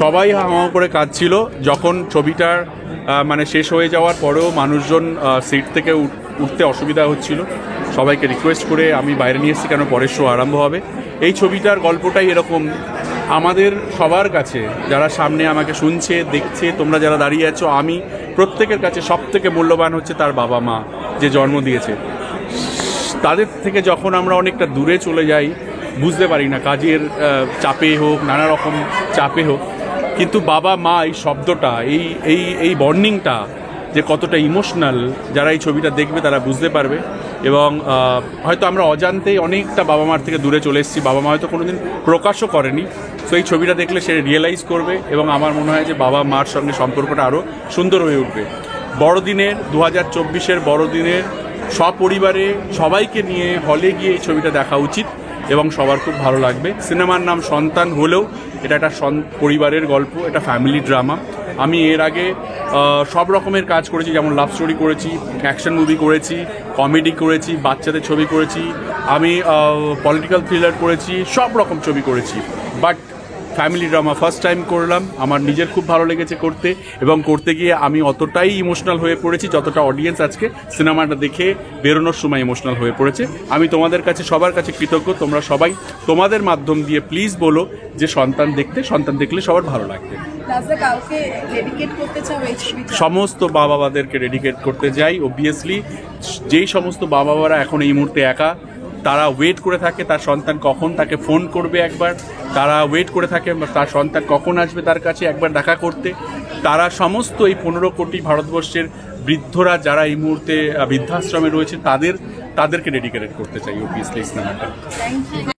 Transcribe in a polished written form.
সবাই হাওয়া করে কাঁদছিল যখন ছবিটার মানে শেষ হয়ে যাওয়ার পরেও মানুষজন সিট থেকে উঠতে অসুবিধা হচ্ছিল। সবাইকে রিকোয়েস্ট করে আমি বাইরে নিয়ে এসেছি, কেন পরের শো আরম্ভ হবে। এই ছবিটার গল্পটাই এরকম, আমাদের সবার কাছে যারা সামনে আমাকে শুনছে দেখছে, তোমরা যারা দাঁড়িয়ে আছো, আমি প্রত্যেকের কাছে সব থেকে মূল্যবান হচ্ছে তার বাবা মা যে জন্ম দিয়েছে। তাদের থেকে যখন আমরা অনেকটা দূরে চলে যাই বুঝতে পারি না, কাজের চাপে হোক, নানা রকম চাপে হোক, কিন্তু বাবা মা এই শব্দটা, এই এই এই বন্ডিংটা যে কতটা ইমোশনাল, যারা এই ছবিটা দেখবে তারা বুঝতে পারবে। এবং হয়তো আমরা অজান্তেই অনেকটা বাবা মার থেকে দূরে চলে এসেছি, বাবা মা হয়তো কোনোদিন প্রকাশও করেনি। সো এই ছবিটা দেখলে সে রিয়েলাইজ করবে এবং আমার মনে হয় যে বাবা মার সঙ্গে সম্পর্কটা আরও সুন্দর হয়ে উঠবে। বড়দিনের 2024-এর বড়দিনের সপরিবারে সবাইকে নিয়ে হলে গিয়ে এই ছবিটা দেখা উচিত এবং সবার খুব ভালো লাগবে। সিনেমার নাম সন্তান হলেও এটা একটা পরিবারের গল্প, এটা ফ্যামিলি ড্রামা। আমি এর আগে সব রকমের কাজ করেছি, যেমন লাভ স্টোরি করেছি, অ্যাকশন মুভি করেছি, কমেডি করেছি, বাচ্চাদের ছবি করেছি, আমি পলিটিক্যাল থ্রিলার করেছি, সব রকম ছবি করেছি। But family drama first time করলাম, আমার নিজের খুব ভালো লেগেছে করতে, এবং করতে গিয়ে আমি অতটাই ইমোশনাল হয়ে পড়েছি যতটা অডিয়েন্স আজকে সিনেমাটা দেখে বেরোনোর সময় ইমোশনাল হয়ে পড়েছে। আমি তোমাদের কাছে সবার কাছে কৃতজ্ঞ, তোমরা সবাই তোমাদের মাধ্যম দিয়ে প্লিজ বলো যে সন্তান দেখলে সবার ভালো লাগবে। সমস্ত বাবাদেরকে ডেডিকেট করতে যাই। অবভিয়াসলি যেই সমস্ত বাবারা এখন এই মুহূর্তে একা, তারা ওয়েট করে থাকে তার সন্তান কখন তাকে ফোন করবে একবার, তারা ওয়েট করে থাকে তার সন্তান কখন আসবে তার কাছে একবার দেখা করতে। তারা সমস্ত এই 15 কোটি ভারতবর্ষের বৃদ্ধরা যারা এই মুহূর্তে বৃদ্ধাশ্রমে রয়েছে তাদেরকে ডেডিকেট করতে চাই অবভিয়াসলি সিনেমাটা।